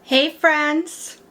Hey friends!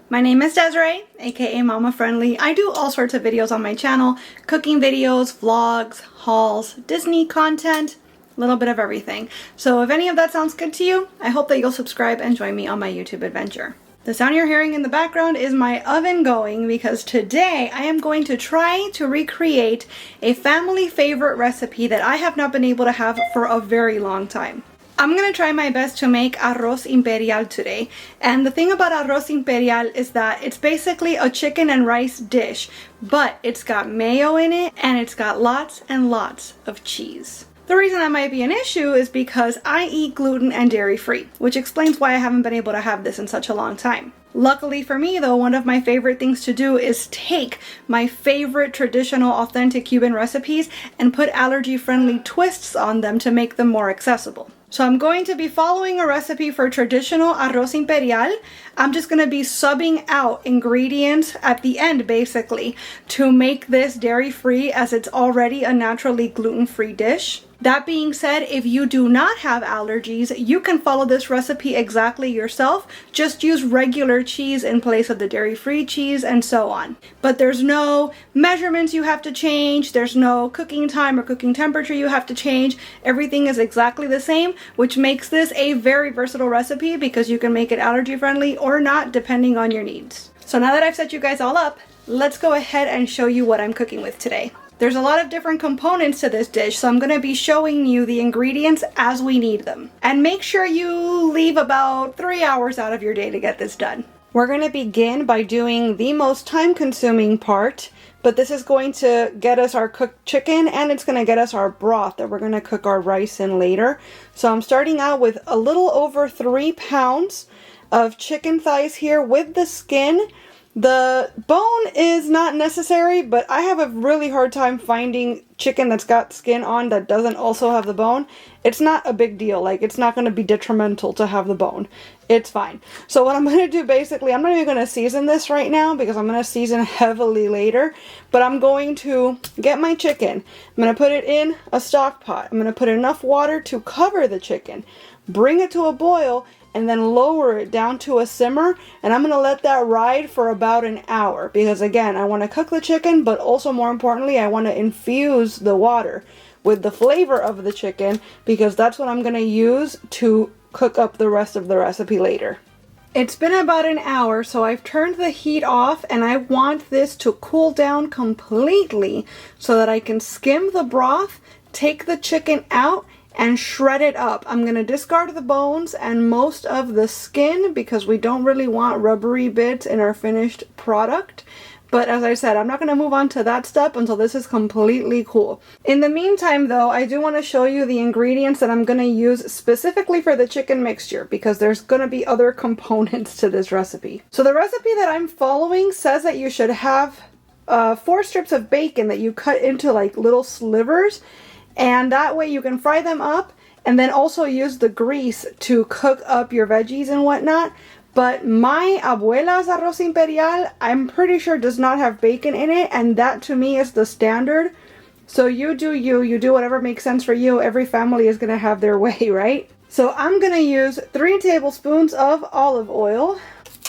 My name is Desiree, aka Mama Friendly. I do all sorts of videos on my channel, cooking videos, vlogs, hauls, Disney content, a little bit of everything. So if any of that sounds good to you, I hope that you'll subscribe and join me on my YouTube adventure. The sound you're hearing in the background is my oven going because today I am going to try to recreate a family favorite recipe that I have not been able to have for a very long time. I'm going to try my best to make Arroz Imperial today. And the thing about Arroz Imperial is that it's basically a chicken and rice dish, but it's got mayo in it and it's got lots and lots of cheese. The reason that might be an issue is because I eat gluten and dairy free, which explains why I haven't been able to have this in such a long time. Luckily for me though, one of my favorite things to do is take my favorite traditional authentic Cuban recipes and put allergy friendly twists on them to make them more accessible. So I'm going to be following a recipe for traditional Arroz Imperial. I'm just going to be subbing out ingredients at the end basically to make this dairy free as it's already a naturally gluten-free dish. That being said, if you do not have allergies, you can follow this recipe exactly yourself. Just use regular cheese in place of the dairy-free cheese and so on. But there's no measurements you have to change. There's no cooking time or cooking temperature you have to change. Everything is exactly the same, which makes this a very versatile recipe because you can make it allergy friendly or not depending on your needs. So now that I've set you guys all up, let's go ahead and show you what I'm cooking with today. There's a lot of different components to this dish, so I'm going to be showing you the ingredients as we need them. And make sure you leave about 3 hours out of your day to get this done. We're going to begin by doing the most time-consuming part, but this is going to get us our cooked chicken and it's going to get us our broth that we're going to cook our rice in later. So I'm starting out with a little over 3 pounds of chicken thighs here with the skin. The bone is not necessary, but I have a really hard time finding chicken that's got skin on that doesn't also have the bone. It's not a big deal. Like, it's not going to be detrimental to have the bone. It's fine. So what I'm going to do basically, I'm not even going to season this right now because I'm going to season heavily later, but I'm going to get my chicken. I'm going to put it in a stock pot. I'm going to put enough water to cover the chicken, bring it to a boil, and then lower it down to a simmer, and I'm going to let that ride for about an hour because again, I want to cook the chicken, but also more importantly, I want to infuse the water with the flavor of the chicken because that's what I'm going to use to cook up the rest of the recipe later. It's been about an hour, so I've turned the heat off and I want this to cool down completely so that I can skim the broth, take the chicken out, and shred it up. I'm going to discard the bones and most of the skin because we don't really want rubbery bits in our finished product. But as I said, I'm not going to move on to that step until this is completely cool. In the meantime though, I do want to show you the ingredients that I'm going to use specifically for the chicken mixture because there's going to be other components to this recipe. So the recipe that I'm following says that you should have 4 strips of bacon that you cut into like little slivers. And that way you can fry them up and then also use the grease to cook up your veggies and whatnot. But my abuela's Arroz Imperial, I'm pretty sure does not have bacon in it, and that to me is the standard. So you do whatever makes sense for you. Every family is going to have their way, right? So I'm going to use 3 tablespoons of olive oil,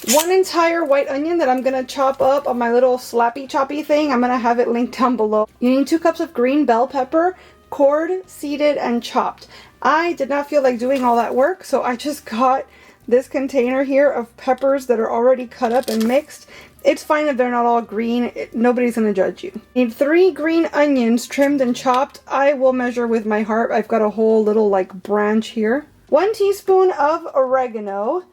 1 entire white onion that I'm going to chop up on my little slappy choppy thing. I'm going to have it linked down below. You need 2 cups of green bell pepper, cored, seeded, and chopped. I did not feel like doing all that work, so I just got this container here of peppers that are already cut up and mixed. It's fine if they're not all green. Nobody's going to judge you. Need 3 green onions trimmed and chopped. I will measure with my heart. I've got a whole little like branch here. 1 teaspoon of oregano.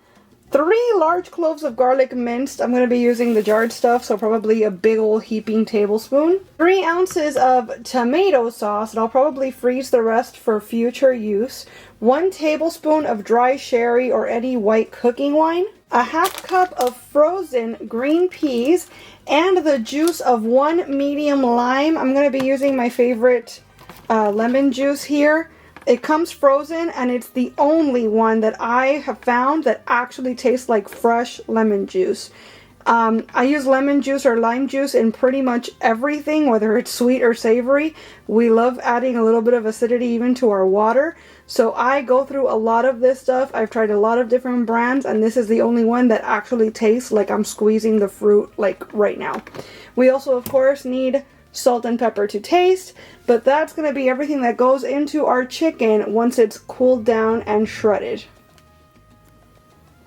3 large cloves of garlic minced. I'm going to be using the jarred stuff, so probably a big old heaping tablespoon. 3 ounces of tomato sauce, and I'll probably freeze the rest for future use. 1 tablespoon of dry sherry or any white cooking wine. A half cup of frozen green peas, and the juice of 1 medium lime. I'm going to be using my favorite lemon juice here. It comes frozen and it's the only one that I have found that actually tastes like fresh lemon juice. I use lemon juice or lime juice in pretty much everything, whether it's sweet or savory. We love adding a little bit of acidity even to our water. So I go through a lot of this stuff. I've tried a lot of different brands, and this is the only one that actually tastes like I'm squeezing the fruit like right now. We also, of course, need salt and pepper to taste, but that's going to be everything that goes into our chicken once it's cooled down and shredded.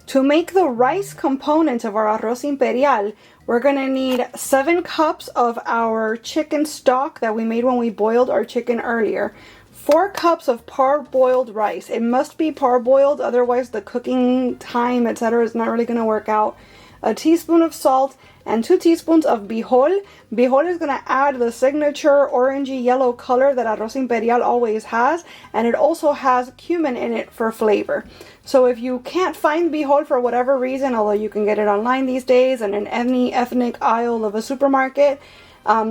To make the rice component of our Arroz Imperial, we're going to need 7 cups of our chicken stock that we made when we boiled our chicken earlier. 4 cups of parboiled rice. It must be parboiled, otherwise the cooking time, etc. is not really going to work out. A teaspoon of salt and 2 teaspoons of bijol. Bijol is going to add the signature orangey yellow color that Arroz Imperial always has, and it also has cumin in it for flavor. So if you can't find bijol for whatever reason, although you can get it online these days and in any ethnic aisle of a supermarket,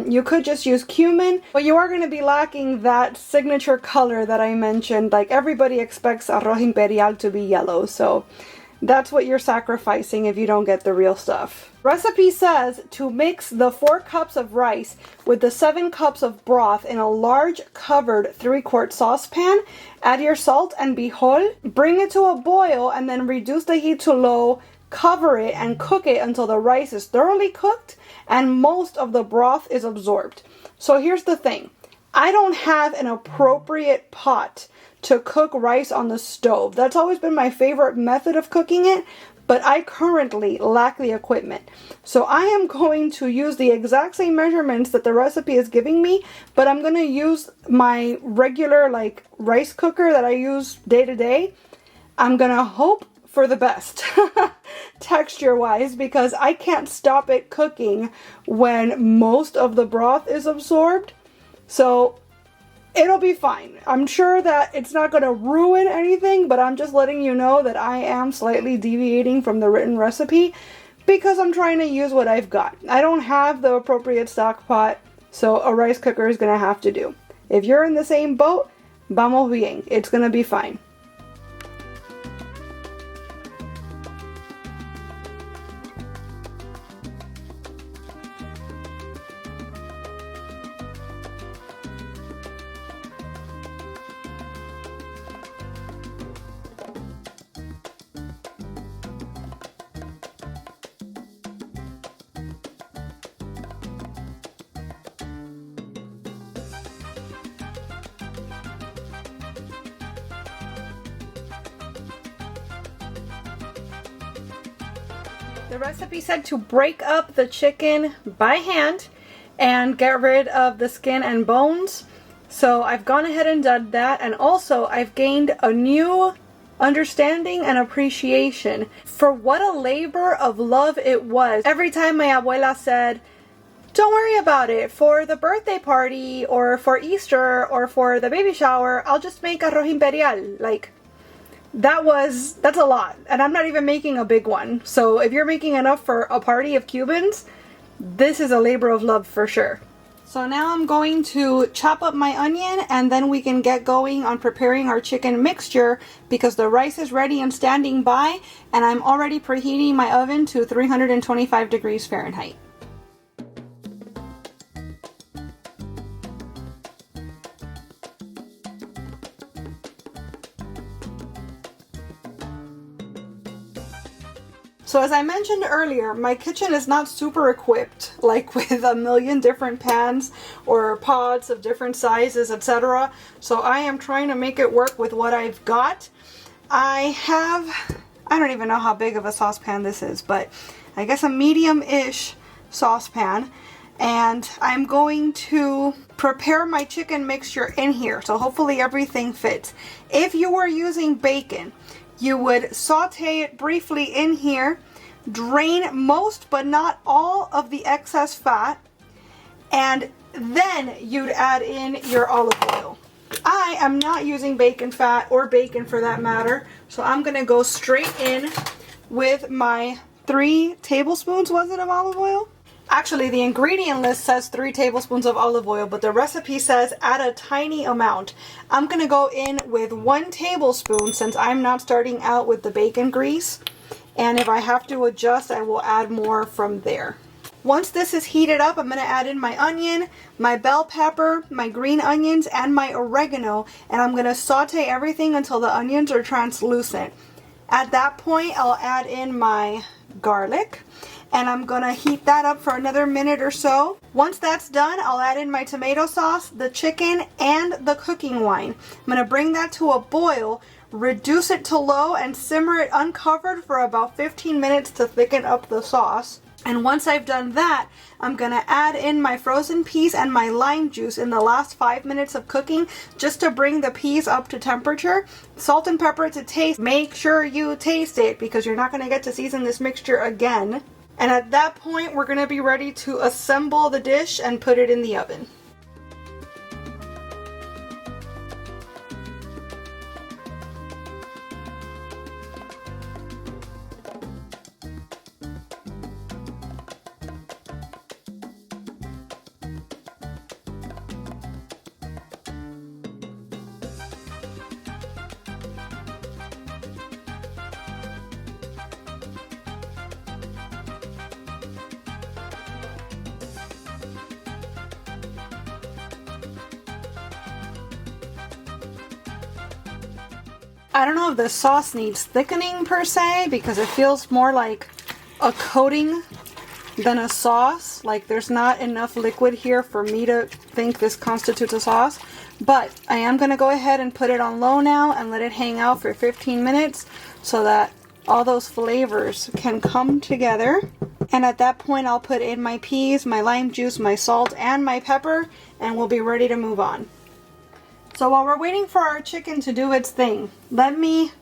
you could just use cumin, but you are going to be lacking that signature color that I mentioned. Like, everybody expects Arroz Imperial to be yellow, so that's what you're sacrificing if you don't get the real stuff. Recipe says to mix the 4 cups of rice with the 7 cups of broth in a large covered 3-quart saucepan. Add your salt and bijol, bring it to a boil, and then reduce the heat to low. Cover it and cook it until the rice is thoroughly cooked and most of the broth is absorbed. So here's the thing. I don't have an appropriate pot to cook rice on the stove. That's always been my favorite method of cooking it, but I currently lack the equipment. So I am going to use the exact same measurements that the recipe is giving me, but I'm going to use my regular rice cooker that I use day to day. I'm going to hope for the best texture wise, because I can't stop it cooking when most of the broth is absorbed. So it'll be fine. I'm sure that it's not going to ruin anything, but I'm just letting you know that I am slightly deviating from the written recipe because I'm trying to use what I've got. I don't have the appropriate stock pot, so a rice cooker is going to have to do. If you're in the same boat, vamos bien. It's going to be fine. The recipe said to break up the chicken by hand and get rid of the skin and bones. So I've gone ahead and done that, and also I've gained a new understanding and appreciation for what a labor of love it was. Every time my abuela said, don't worry about it, for the birthday party or for Easter or for the baby shower, I'll just make arroz imperial. Like, that's a lot, and I'm not even making a big one. So if you're making enough for a party of Cubans, this is a labor of love for sure. So now I'm going to chop up my onion, and then we can get going on preparing our chicken mixture, because the rice is ready and standing by, and I'm already preheating my oven to 325 degrees Fahrenheit. So as I mentioned earlier, my kitchen is not super equipped, like with a million different pans or pots of different sizes, etc. So I am trying to make it work with what I've got. I don't even know how big of a saucepan this is, but I guess a medium-ish saucepan. And I'm going to prepare my chicken mixture in here, so hopefully everything fits. If you were using bacon, you would saute it briefly in here, drain most but not all of the excess fat, and then you'd add in your olive oil. I am not using bacon fat, or bacon for that matter, so I'm going to go straight in with my 3 tablespoons, was it, of olive oil? Actually, the ingredient list says 3 tablespoons of olive oil, but the recipe says add a tiny amount. I'm going to go in with 1 tablespoon since I'm not starting out with the bacon grease. And if I have to adjust, I will add more from there. Once this is heated up, I'm going to add in my onion, my bell pepper, my green onions, and my oregano, and I'm going to saute everything until the onions are translucent. At that point, I'll add in my garlic, and I'm going to heat that up for another minute or so. Once that's done, I'll add in my tomato sauce, the chicken, and the cooking wine. I'm going to bring that to a boil, reduce it to low, and simmer it uncovered for about 15 minutes to thicken up the sauce. And once I've done that, I'm going to add in my frozen peas and my lime juice in the last 5 minutes of cooking, just to bring the peas up to temperature. Salt and pepper to taste. Make sure you taste it because you're not going to get to season this mixture again. And at that point, we're going to be ready to assemble the dish and put it in the oven. I don't know if the sauce needs thickening per se, because it feels more like a coating than a sauce. Like there's not enough liquid here for me to think this constitutes a sauce. But I am going to go ahead and put it on low now and let it hang out for 15 minutes so that all those flavors can come together. And at that point, I'll put in my peas, my lime juice, my salt, and my pepper, and we'll be ready to move on. So while we're waiting for our chicken to do its thing, let me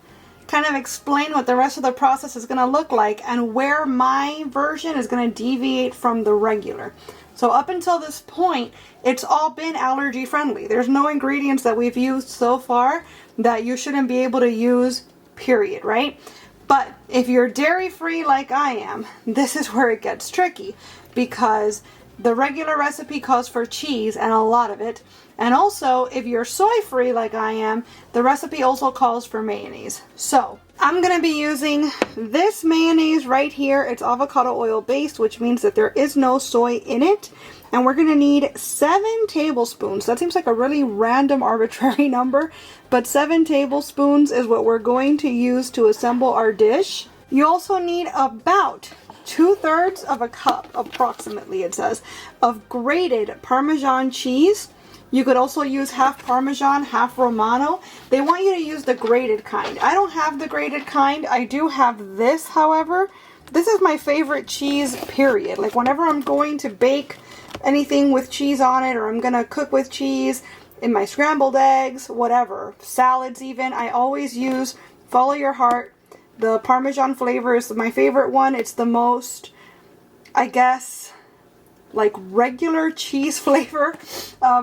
kind of explain what the rest of the process is going to look like and where my version is going to deviate from the regular. So up until this point, it's all been allergy friendly. There's no ingredients that we've used so far that you shouldn't be able to use, period, right? But if you're dairy free like I am, this is where it gets tricky, because the regular recipe calls for cheese and a lot of it. And also, if you're soy free like I am, the recipe also calls for mayonnaise. So I'm going to be using this mayonnaise right here. It's avocado oil based, which means that there is no soy in it. And we're going to need 7 tablespoons. That seems like a really random, arbitrary number, but 7 tablespoons is what we're going to use to assemble our dish. You also need about 2/3 of a cup, approximately it says, of grated Parmesan cheese. You could also use half Parmesan, half Romano. They want you to use the grated kind. I don't have the grated kind. I do have this, however. This is my favorite cheese, period. Like whenever I'm going to bake anything with cheese on it, or I'm going to cook with cheese in my scrambled eggs, whatever, salads even, I always use, follow your heart. The Parmesan flavor is my favorite one. It's the most, I guess, like regular cheese flavor,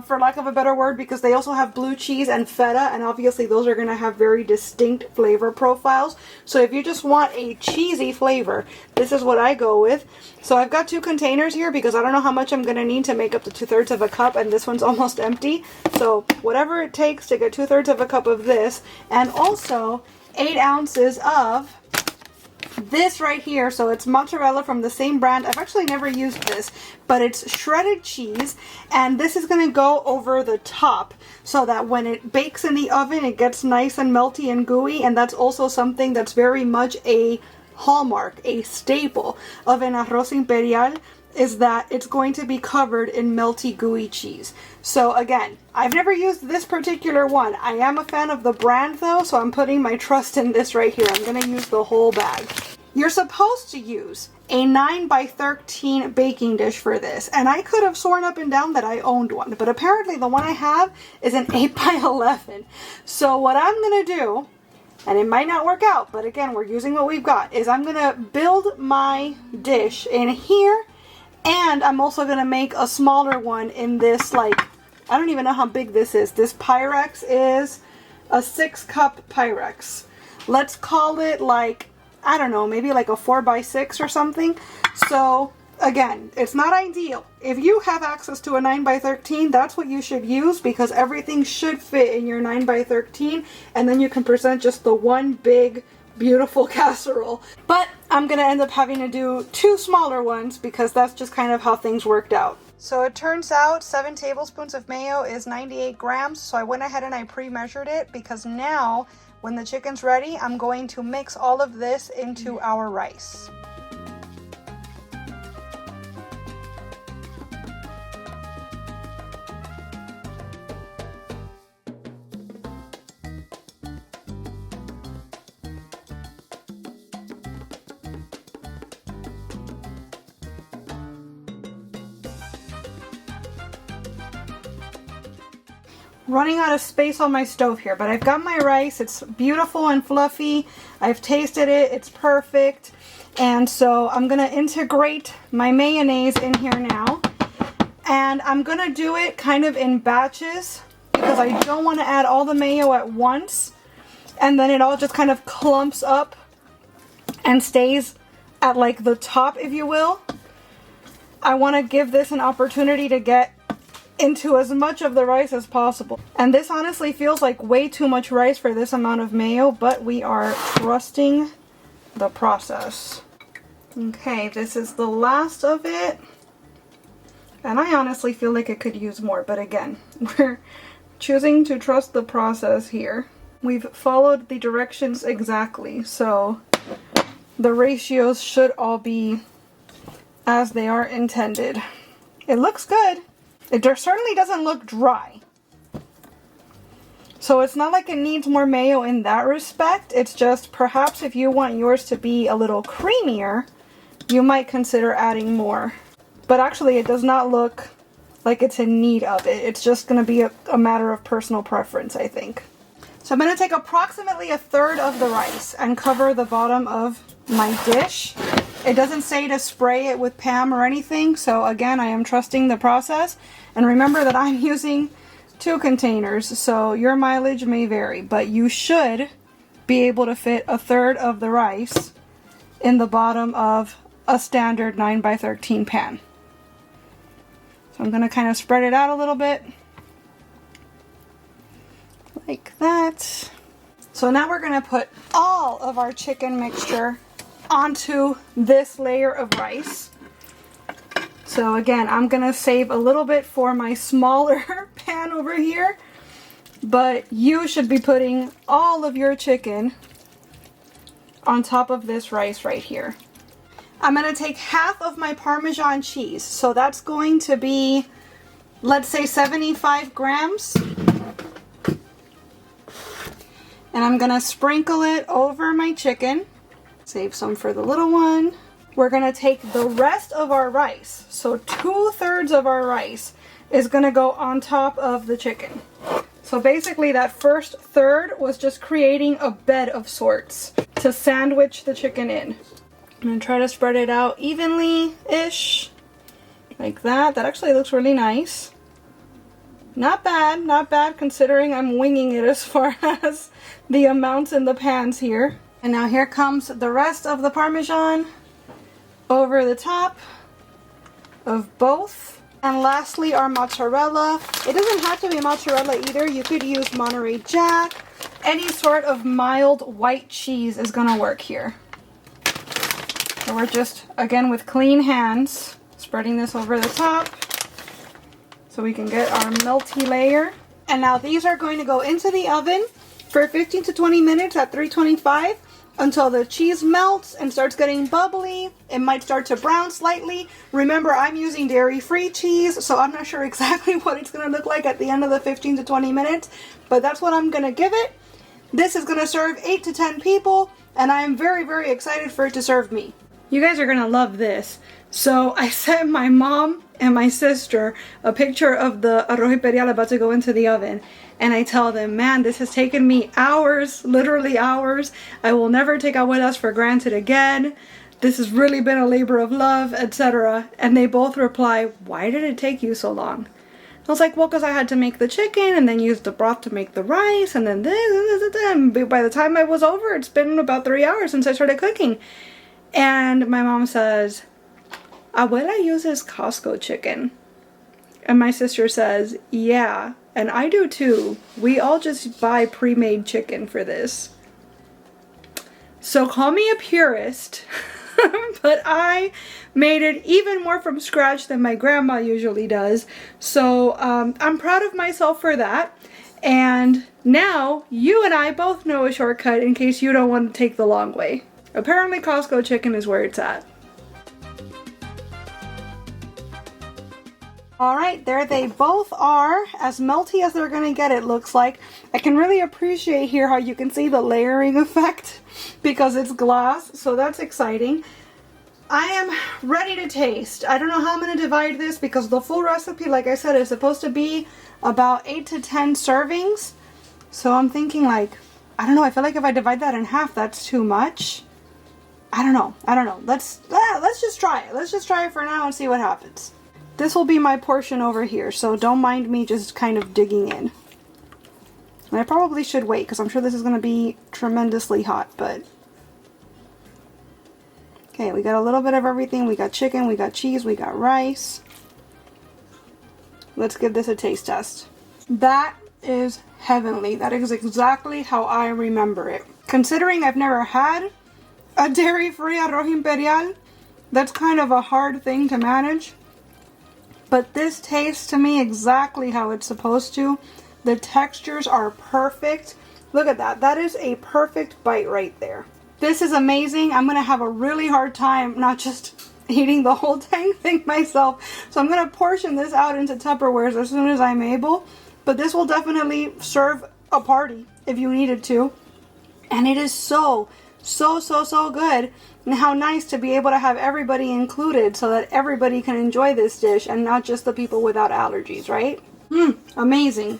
for lack of a better word, because they also have blue cheese and feta, and obviously those are going to have very distinct flavor profiles. So if you just want a cheesy flavor, this is what I go with. So I've got 2 containers here because I don't know how much I'm going to need to make up to 2/3 of a cup, and this one's almost empty. So whatever it takes to get 2/3 of a cup of this, and also 8 ounces of this right here. So it's mozzarella from the same brand. I've actually never used this, but it's shredded cheese, and this is going to go over the top so that when it bakes in the oven, it gets nice and melty and gooey. And that's also something that's very much a hallmark, a staple of an Arroz Imperial, is that it's going to be covered in melty, gooey cheese. So again, I've never used this particular one. I am a fan of the brand though, so I'm putting my trust in this right here. I'm going to use the whole bag. You're supposed to use a 9x13 baking dish for this, and I could have sworn up and down that I owned one, but apparently the one I have is an 8x11. So what I'm going to do, and it might not work out, but again, we're using what we've got, is I'm going to build my dish in here. And I'm also going to make a smaller one in this, like, I don't even know how big this is. This Pyrex is a 6-cup Pyrex. Let's call it like, I don't know, maybe like a 4x6 or something. So again, it's not ideal. If you have access to a 9x13, that's what you should use, because everything should fit in your 9x13. And then you can present just the one big beautiful casserole. But I'm gonna end up having to do 2 smaller ones because that's just kind of how things worked out. So it turns out 7 tablespoons of mayo is 98 grams. So I went ahead and I pre-measured it because now when the chicken's ready, I'm going to mix all of this into our rice. Running out of space on my stove here, but I've got my rice. It's beautiful and fluffy. I've tasted it. It's perfect. And so I'm going to integrate my mayonnaise in here now. And I'm going to do it kind of in batches because I don't want to add all the mayo at once. And then it all just kind of clumps up and stays at like the top, if you will. I want to give this an opportunity to get into as much of the rice as possible. And this honestly feels like way too much rice for this amount of mayo, but we are trusting the process. Okay, this is the last of it. And I honestly feel like it could use more, but again, we're choosing to trust the process here. We've followed the directions exactly, so the ratios should all be as they are intended. It looks good. It certainly doesn't look dry. So it's not like it needs more mayo in that respect. It's just perhaps if you want yours to be a little creamier, you might consider adding more. But actually it does not look like it's in need of it. It's just going to be a matter of personal preference, I think. So I'm going to take approximately 1/3 of the rice and cover the bottom of my dish. It doesn't say to spray it with Pam or anything, so again, I am trusting the process. And remember that I'm using 2 containers, so your mileage may vary, but you should be able to fit 1/3 of the rice in the bottom of a standard 9x13 pan. So I'm going to kind of spread it out a little bit, like that. So now we're going to put all of our chicken mixture onto this layer of rice. So again, I'm gonna save a little bit for my smaller pan over here, but you should be putting all of your chicken on top of this rice right here. I'm gonna take half of my Parmesan cheese, so that's going to be, let's say 75 grams. And I'm gonna sprinkle it over my chicken. Save some for the little one. We're gonna take the rest of our rice. So 2/3 of our rice is gonna go on top of the chicken. So basically that first third was just creating a bed of sorts to sandwich the chicken in. I'm gonna try to spread it out evenly-ish, like that. That actually looks really nice. Not bad, not bad considering I'm winging it as far as the amounts in the pans here. And now here comes the rest of the Parmesan over the top of both. And lastly, our mozzarella. It doesn't have to be mozzarella either. You could use Monterey Jack. Any sort of mild white cheese is gonna work here. So we're just, again with clean hands, spreading this over the top so we can get our melty layer. And now these are going to go into the oven for 15 to 20 minutes at 325 until the cheese melts and starts getting bubbly. It might start to brown slightly. Remember, I'm using dairy-free cheese, so I'm not sure exactly what it's gonna look like at the end of the 15 to 20 minutes, but that's what I'm gonna give it. This is gonna serve 8 to 10 people, and I am very, very excited for it to serve me. You guys are gonna love this. So I sent my mom and my sister a picture of the Arroz Imperial about to go into the oven. And I tell them, man, this has taken me hours, literally hours. I will never take abuelas for granted again. This has really been a labor of love, etc. And they both reply, why did it take you so long? I was like, well, because I had to make the chicken and then use the broth to make the rice and then this. And by the time I was over, it's been about 3 hours since I started cooking. And my mom says, abuela uses Costco chicken. And my sister says, yeah, and I do too. We all just buy pre-made chicken for this. So call me a purist, but I made it even more from scratch than my grandma usually does. So I'm proud of myself for that. And now you and I both know a shortcut in case you don't want to take the long way. Apparently Costco chicken is where it's at. Alright, there they both are, as melty as they're gonna get, it looks like. I can really appreciate here how you can see the layering effect because it's glass, so that's exciting. I am ready to taste. I don't know how I'm gonna divide this because the full recipe, like I said, is supposed to be about 8 to 10 servings. So I'm thinking like, I don't know, I feel like if I divide that in half, that's too much. I don't know. Let's just try it. Let's just try it for now and see what happens. This will be my portion over here, so don't mind me just kind of digging in. And I probably should wait, because I'm sure this is going to be tremendously hot, but... Okay, we got a little bit of everything. We got chicken, we got cheese, we got rice. Let's give this a taste test. That is heavenly. That is exactly how I remember it. Considering I've never had a dairy-free Arroz Imperial, that's kind of a hard thing to manage. But this tastes to me exactly how it's supposed to. The textures are perfect. Look at that. That is a perfect bite right there. This is amazing. I'm going to have a really hard time not just eating the whole dang thing myself. So I'm going to portion this out into Tupperwares as soon as I'm able. But this will definitely serve a party if you needed to. And it is so good. And how nice to be able to have everybody included so that everybody can enjoy this dish and not just the people without allergies, right? Amazing.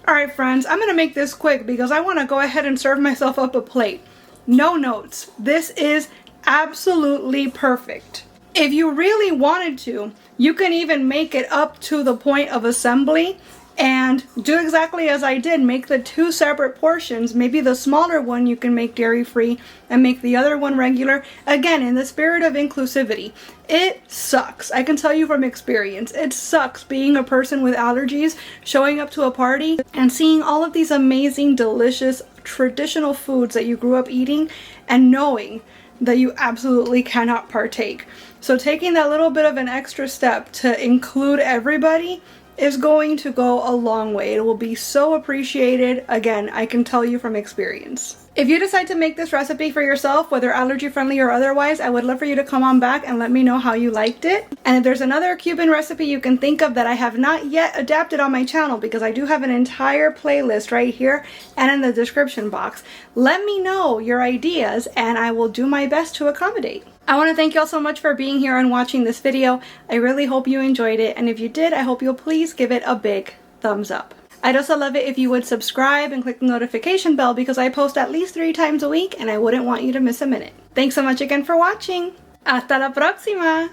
Alright friends, I'm going to make this quick because I want to go ahead and serve myself up a plate. No notes. This is absolutely perfect. If you really wanted to, you can even make it up to the point of assembly and do exactly as I did. Make the 2 separate portions. Maybe the smaller one you can make dairy-free and make the other one regular. Again, in the spirit of inclusivity. It sucks. I can tell you from experience. It sucks being a person with allergies, showing up to a party and seeing all of these amazing, delicious, traditional foods that you grew up eating and knowing that you absolutely cannot partake. So taking that little bit of an extra step to include everybody is going to go a long way. It will be so appreciated. Again, I can tell you from experience. If you decide to make this recipe for yourself, whether allergy friendly or otherwise, I would love for you to come on back and let me know how you liked it. And if there's another Cuban recipe you can think of that I have not yet adapted on my channel, because I do have an entire playlist right here and in the description box, let me know your ideas and I will do my best to accommodate. I want to thank you all so much for being here and watching this video. I really hope you enjoyed it, and if you did, I hope you'll please give it a big thumbs up. I'd also love it if you would subscribe and click the notification bell because I post at least 3 times a week and I wouldn't want you to miss a minute. Thanks so much again for watching. Hasta la próxima!